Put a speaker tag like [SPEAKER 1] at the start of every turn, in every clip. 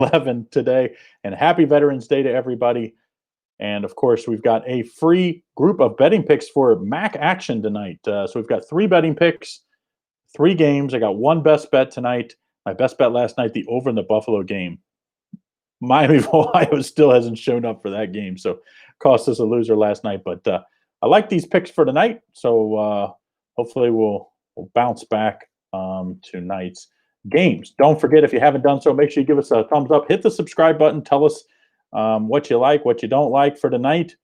[SPEAKER 1] 11 today. And happy Veterans Day to everybody. And of course, we've got a free group of betting picks for MAC action tonight. So we've got 3 betting picks, 3 games. I got 1 best bet tonight. My best bet last night, the over in the Buffalo game. Miami of Ohio still hasn't shown up for that game, so cost us a loser last night. But I like these picks for tonight, so hopefully we'll bounce back tonight's games. Don't forget, if you haven't done so, make sure you give us a thumbs up. Hit the subscribe button. Tell us what you like, what you don't like for tonight,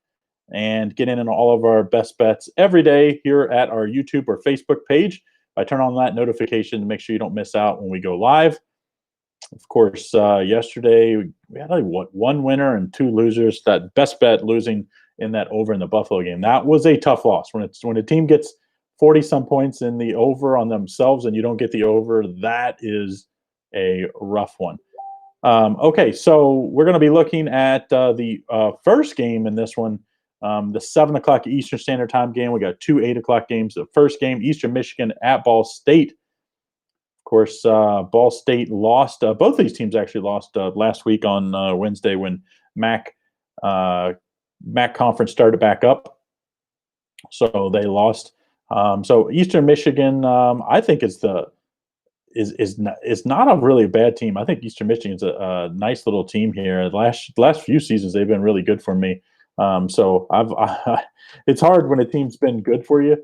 [SPEAKER 1] and get in on all of our best bets every day here at our YouTube or Facebook page. By turn on that notification to make sure you don't miss out when we go live. Of course, yesterday we had 1 winner and 2 losers. That best bet losing in that over in the Buffalo game. That was a tough loss. When a team gets 40-some points in the over on themselves and you don't get the over, that is a rough one. Okay, so we're going to be looking at the first game in this one, the 7 o'clock Eastern Standard Time game. We got 2 8 o'clock games. The first game, Eastern Michigan at Ball State. Of course, Ball State lost. Both of these teams actually lost last week on Wednesday when MAC conference started back up. So they lost. So Eastern Michigan, I think is not a really bad team. I think Eastern Michigan's a nice little team here. The last few seasons they've been really good for me. So it's hard when a team's been good for you.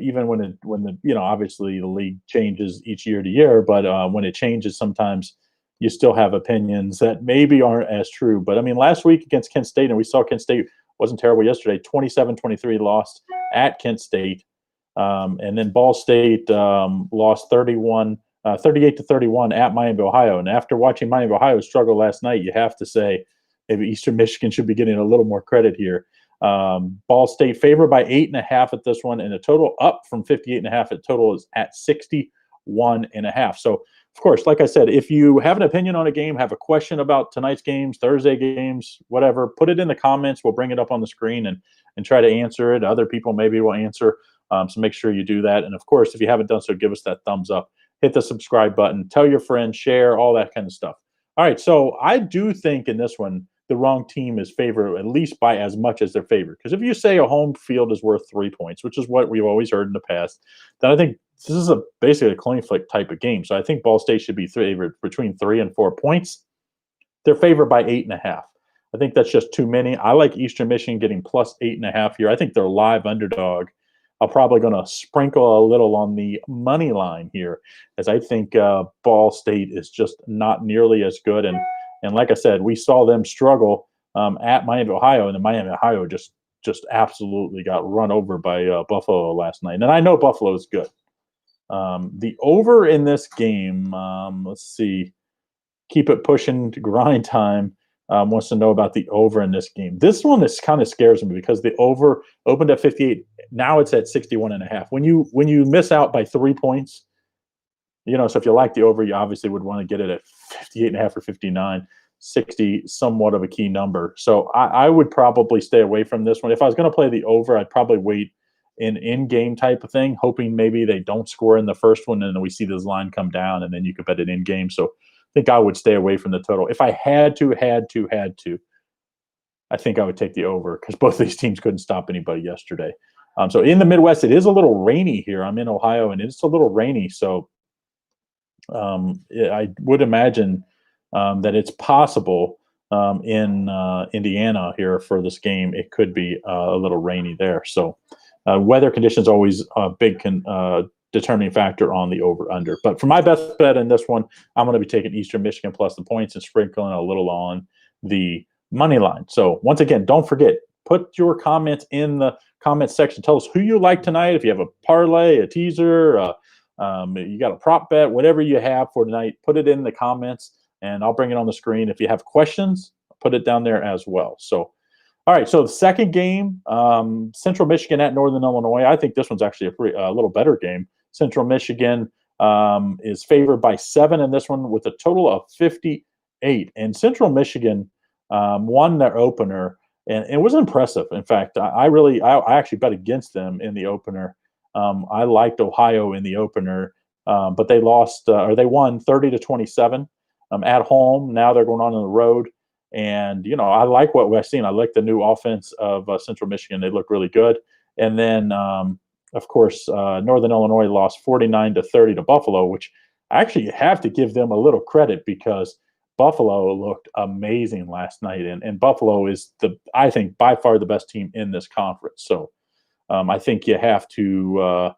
[SPEAKER 1] Even when obviously the league changes each year to year, but when it changes, sometimes you still have opinions that maybe aren't as true. But I mean, last week against Kent State, and we saw Kent State wasn't terrible yesterday, 27-23 lost at Kent State. And then Ball State lost 38-31 at Miami of Ohio. And after watching Miami of Ohio struggle last night, you have to say maybe Eastern Michigan should be getting a little more credit here. Ball State favored by 8.5 at this one, and the total up from 58.5. The total is at 61.5. So, of course, like I said, if you have an opinion on a game, have a question about tonight's games, Thursday games, whatever, put it in the comments. We'll bring it up on the screen and try to answer it. Other people maybe will answer. So make sure you do that. And of course, if you haven't done so, give us that thumbs up. Hit the subscribe button. Tell your friends, share, all that kind of stuff. All right, so I do think in this one, the wrong team is favored at least by as much as they're favored. Because if you say a home field is worth 3 points, which is what we've always heard in the past, then I think this is basically a coin flip type of game. So I think Ball State should be favored between 3 and 4 points. They're favored by 8.5. I think that's just too many. I like Eastern Michigan getting plus 8.5 here. I think they're live underdog. I'm probably going to sprinkle a little on the money line here, as I think Ball State is just not nearly as good. And like I said, we saw them struggle at Miami of Ohio, and then Miami of Ohio just absolutely got run over by Buffalo last night. And I know Buffalo is good. The over in this game, let's see, keep it pushing to grind time. Wants to know about the over in this game. This one kind of scares me because the over opened at 58. Now it's at 61.5. When you miss out by 3 points, so if you like the over, you obviously would want to get it at 58.5 or 59. 60, somewhat of a key number. So I would probably stay away from this one. If I was going to play the over, I'd probably wait an in-game type of thing, hoping maybe they don't score in the first one and then we see this line come down and then you could bet it in-game. So I think I would stay away from the total. If I had to, I think I would take the over because both of these teams couldn't stop anybody yesterday. So in the Midwest, it is a little rainy here. I'm in Ohio, and it's a little rainy. So I would imagine that it's possible in Indiana here for this game. It could be a little rainy there. So weather conditions always a big determining factor on the over-under. But for my best bet in this one, I'm going to be taking Eastern Michigan plus the points and sprinkling a little on the money line. So once again, don't forget, put your comments in the comment section. Tell us who you like tonight. If you have a parlay, a teaser, you got a prop bet, whatever you have for tonight, put it in the comments, and I'll bring it on the screen. If you have questions, put it down there as well. So, all right, so the second game, Central Michigan at Northern Illinois. I think this one's actually a little better game. Central Michigan is favored by 7 in this one with a total of 58. And Central Michigan won their opener, and it was impressive. In fact, I actually bet against them in the opener. I liked Ohio in the opener, but they lost or they won 30-27. at home. Now they're going on the road. And, I like what we've seen. I like the new offense of Central Michigan. They look really good. And then, of course, Northern Illinois lost 49-30 to Buffalo, which I actually have to give them a little credit because Buffalo looked amazing last night. And Buffalo is, I think, by far the best team in this conference. So I think you have to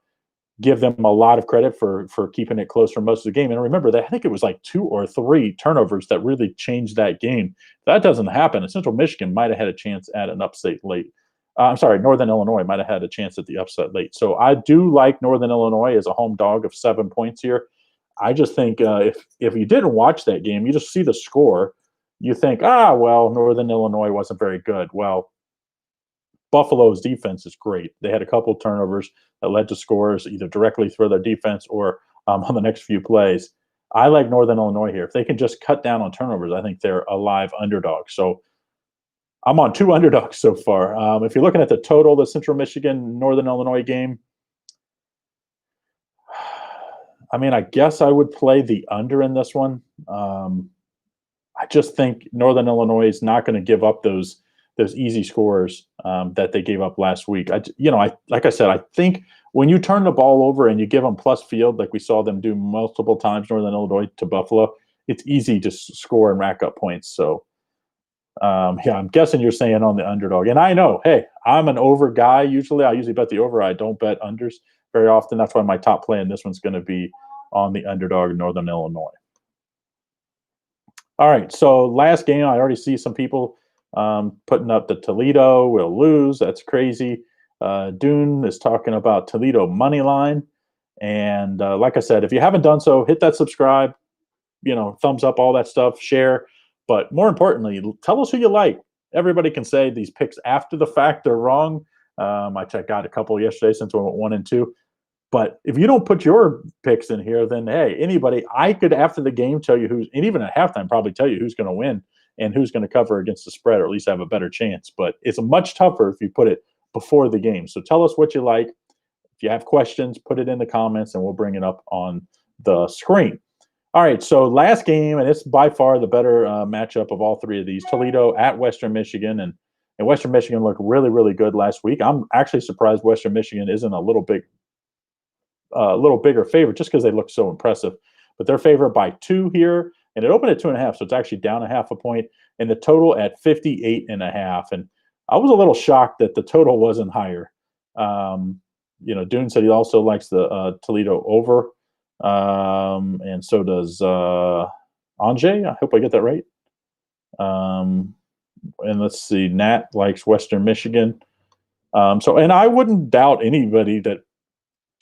[SPEAKER 1] give them a lot of credit for keeping it close for most of the game. And remember that I think it was like 2 or 3 turnovers that really changed that game. That doesn't happen. And Central Michigan might have had a chance at an upset late. Northern Illinois might have had a chance at the upset late. So I do like Northern Illinois as a home dog of 7 points here. I just think if you didn't watch that game, you just see the score, you think, Northern Illinois wasn't very good. Well, Buffalo's defense is great. They had a couple turnovers that led to scores either directly through their defense or on the next few plays. I like Northern Illinois here. If they can just cut down on turnovers, I think they're a live underdog. So I'm on 2 underdogs so far. If you're looking at the total, the Central Michigan Northern Illinois game, I guess I would play the under in this one. I just think Northern Illinois is not going to give up those easy scores that they gave up last week. Like I said, I think when you turn the ball over and you give them plus field, like we saw them do multiple times, Northern Illinois to Buffalo, it's easy to score and rack up points. So, I'm guessing you're saying on the underdog. And I know, hey, I'm an over guy. I usually bet the over. I don't bet unders very often. That's why my top play in this one's going to be on the underdog, Northern Illinois. All right, so last game, I already see some people putting up the Toledo will lose. That's crazy. Dune is talking about Toledo money line. And like I said, if you haven't done so, hit that subscribe, thumbs up, all that stuff, share. But more importantly, tell us who you like. Everybody can say these picks after the fact are wrong. I checked out a couple yesterday since we went 1 and 2. But if you don't put your picks in here, then, hey, anybody, I could, after the game, tell you who's, and even at halftime, probably tell you who's going to win and who's going to cover against the spread, or at least have a better chance. But it's much tougher if you put it before the game. So tell us what you like. If you have questions, put it in the comments, and we'll bring it up on the screen. All right, so last game, and it's by far the better matchup of all 3 of these. Toledo at Western Michigan, and Western Michigan looked really, really good last week. I'm actually surprised Western Michigan isn't a little bigger favorite just because they look so impressive. But they're favored by 2 here, and it opened at 2.5, so it's actually down a half a point, and the total at 58.5. And I was a little shocked that the total wasn't higher. Dune said he also likes the Toledo over, and so does Anjay. I hope I get that right. And let's see, Nat likes Western Michigan. And I wouldn't doubt anybody that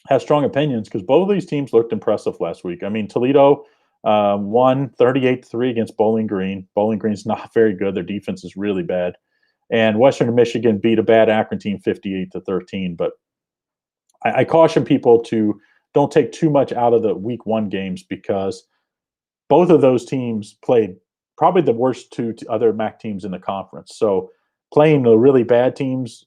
[SPEAKER 1] has strong opinions because both of these teams looked impressive last week. Toledo won 38-3 against Bowling Green. Bowling Green's not very good. Their defense is really bad. And Western Michigan beat a bad Akron team 58-13. But I caution people to don't take too much out of the week 1 games because both of those teams played probably the worst 2 other MAC teams in the conference. So playing the really bad teams,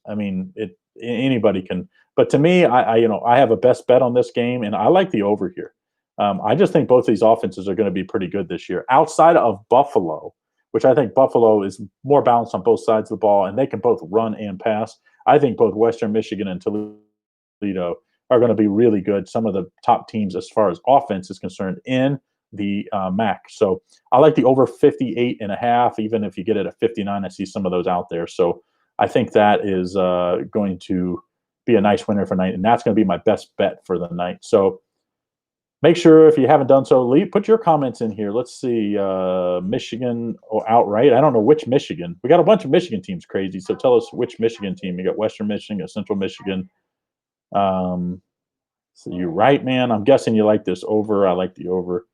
[SPEAKER 1] anybody can. But to me, I have a best bet on this game, and I like the over here. I just think both these offenses are going to be pretty good this year. Outside of Buffalo, which I think Buffalo is more balanced on both sides of the ball, and they can both run and pass. I think both Western Michigan and Toledo are going to be really good. Some of the top teams as far as offense is concerned in the MAC. So I like the over 58.5. Even if you get it at 59, I see some of those out there. So I think that is going to be a nice winner for night, and that's going to be my best bet for the night. So make sure, if you haven't done so, put your comments in here. Let's see, Michigan or outright. I don't know which Michigan. We got a bunch of Michigan teams crazy, so tell us which Michigan team. You got Western Michigan, you got Central Michigan. So you're right, man. I'm guessing you like this over. I like the over.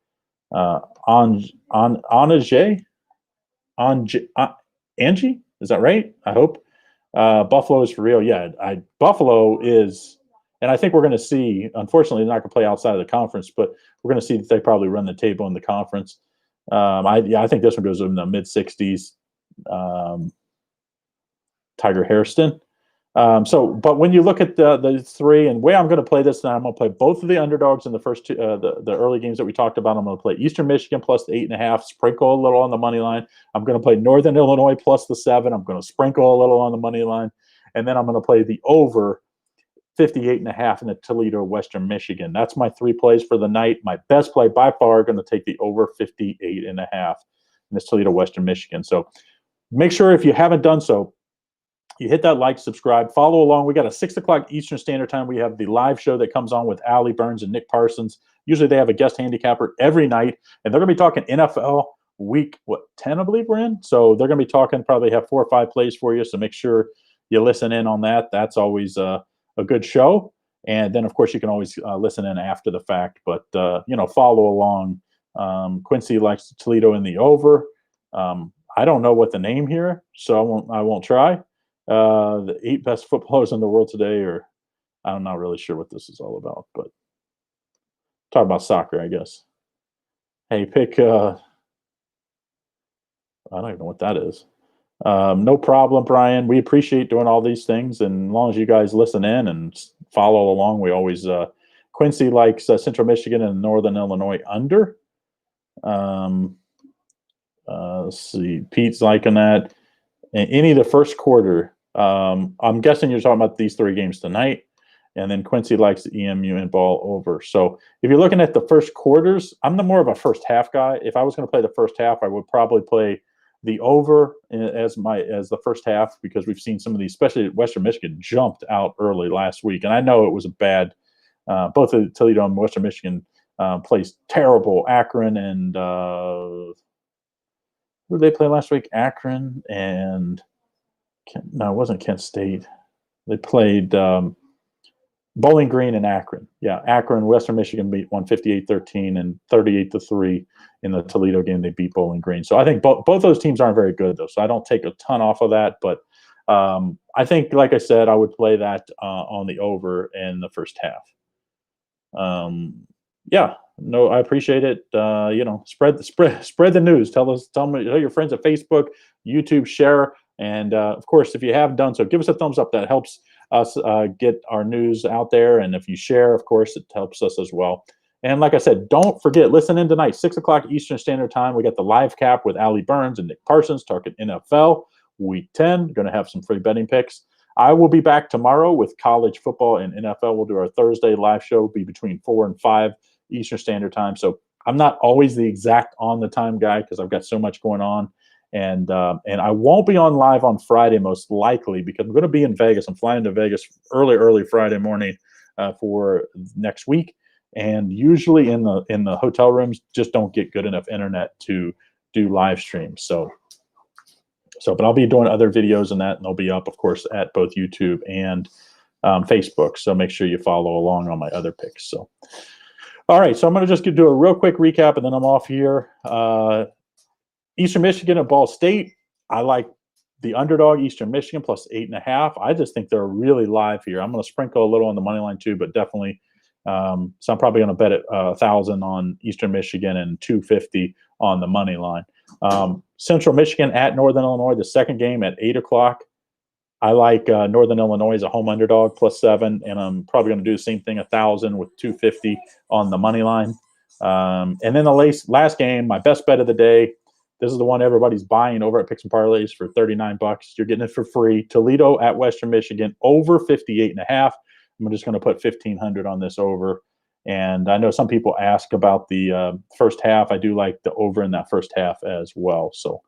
[SPEAKER 1] Angie, is that right? I hope. Buffalo is for real. Yeah, Buffalo is, and I think we're going to see, unfortunately, they're not going to play outside of the conference, but we're going to see that they probably run the table in the conference. I think this one goes in the mid-60s. Tiger Hairston. But when you look at the three, and the way I'm going to play this now, I'm going to play both of the underdogs in the first two, the early games that we talked about. I'm going to play Eastern Michigan plus the 8.5, sprinkle a little on the money line. I'm going to play Northern Illinois plus the 7. I'm going to sprinkle a little on the money line, and then I'm going to play the over 58.5 in the Toledo, Western Michigan. That's my three plays for the night. My best play by far going to take the over 58.5 in this Toledo, Western Michigan. So make sure if you haven't done so, you hit that like, subscribe, follow along. We got a 6 o'clock Eastern Standard Time. We have the live show that comes on with Allie Burns and Nick Parsons. Usually they have a guest handicapper every night, and they're going to be talking NFL week, 10, I believe we're in. So they're going to be talking, probably have 4 or 5 plays for you. So make sure you listen in on that. That's always a good show. And then, of course, you can always listen in after the fact. But, follow along. Quincy likes Toledo in the over. I don't know what the name here, so I won't try. The 8 best footballers in the world today, or I'm not really sure what this is all about, but talk about soccer, I guess. Hey, pick, I don't even know what that is. No problem, Brian. We appreciate doing all these things, and as long as you guys listen in and follow along, we always, Quincy likes Central Michigan and Northern Illinois under. Let's see, Pete's liking that. Any of the first quarter. I'm guessing you're talking about these 3 games tonight, and then Quincy likes the EMU and ball over. So if you're looking at the first quarters, I'm more of a first half guy. If I was going to play the first half, I would probably play the over as the first half, because we've seen some of these, especially Western Michigan, jumped out early last week, and I know it was a bad. Both of Toledo and Western Michigan plays terrible. Akron and who did they play last week? Akron and no, it wasn't Kent State. They played Bowling Green and Akron. Yeah, Akron, Western Michigan beat 158-13 and 38-3 in the Toledo game. They beat Bowling Green. So I think both those teams aren't very good, though. So I don't take a ton off of that. But I think, like I said, I would play that on the over in the first half. Yeah, no, I appreciate it. Spread the news. Tell your friends at Facebook, YouTube, share. And, of course, if you have done so, give us a thumbs up. That helps us get our news out there. And if you share, of course, it helps us as well. And like I said, don't forget, listen in tonight, 6 o'clock Eastern Standard Time. We got the live cap with Allie Burns and Nick Parsons talking NFL Week 10. Going to have some free betting picks. I will be back tomorrow with college football and NFL. We'll do our Thursday live show, be between 4 and 5 Eastern Standard Time. So I'm not always the exact on-the-time guy because I've got so much going on. And I won't be on live on Friday most likely because I'm going to be in Vegas. I'm flying to Vegas early Friday morning for next week. And usually in the hotel rooms just don't get good enough internet to do live streams. But I'll be doing other videos and they'll be up, of course, at both YouTube and Facebook. So make sure you follow along on my other picks. So, all right. So I'm going to just do a real quick recap and then I'm off here. Eastern Michigan at Ball State. I like the underdog Eastern Michigan plus 8.5. I just think they're really live here. I'm going to sprinkle a little on the money line too, but definitely. So I'm probably going to bet it 1,000 on Eastern Michigan and 250 on the money line. Central Michigan at Northern Illinois, the second game at 8 o'clock. I like Northern Illinois as a home underdog plus 7, and I'm probably going to do the same thing, 1,000 with 250 on the money line. And then the last game, my best bet of the day. This is the one everybody's buying over at Picks Parlays for $39. You're getting it for free. Toledo at Western Michigan over 58.5. I'm just going to put 1,500 on this over. And I know some people ask about the first half. I do like the over in that first half as well. So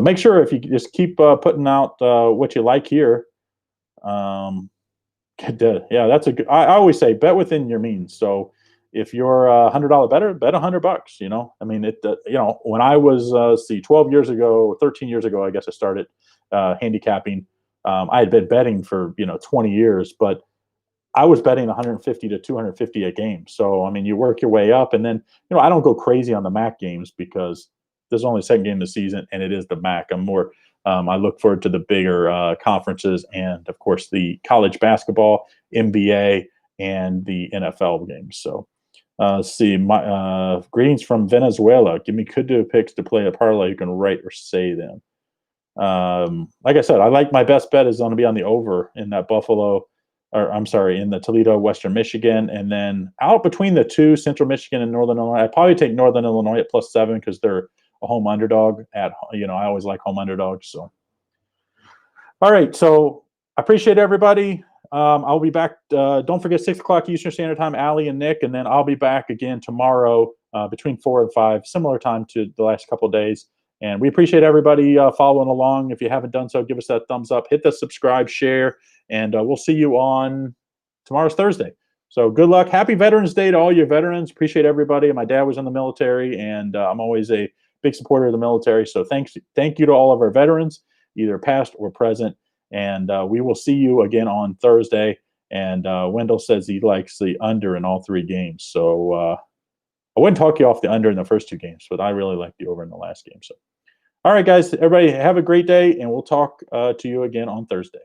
[SPEAKER 1] make sure if you just keep putting out what you like here. Yeah, that's a good. I always say bet within your means. So if you're a $100 bettor, bet $100. I mean, when I was 12 years ago, 13 years ago, I guess I started handicapping. I had been betting for 20 years, but I was betting 150 to 250 a game. So I mean, you work your way up, and then I don't go crazy on the MAC games because there's only the second game of the season, and it is the MAC. I'm more. I look forward to the bigger conferences, and of course the college basketball, NBA, and the NFL games. So. Let's see. Greetings from Venezuela. Give me good picks to play a parlay. You can write or say them. Like I said, I like my best bet is going to be on the over in that Buffalo, or I'm sorry, in the Toledo, Western Michigan. And then out between the two, Central Michigan and Northern Illinois, I'd probably take Northern Illinois at +7 because they're a home underdog I always like home underdogs. So, all right. So I appreciate everybody. I'll be back. Don't forget 6 o'clock Eastern Standard Time, Allie and Nick, and then I'll be back again tomorrow between 4 and 5, similar time to the last couple of days. And we appreciate everybody following along. If you haven't done so, give us that thumbs up, hit the subscribe, share, and we'll see you on tomorrow's Thursday. So good luck. Happy Veterans Day to all your veterans. Appreciate everybody. My dad was in the military, and I'm always a big supporter of the military. So thank you to all of our veterans, either past or present. And we will see you again on Thursday. And Wendell says he likes the under in all 3 games. So I wouldn't talk you off the under in the first 2 games, but I really like the over in the last game. So, all right, guys, everybody have a great day, and we'll talk to you again on Thursday.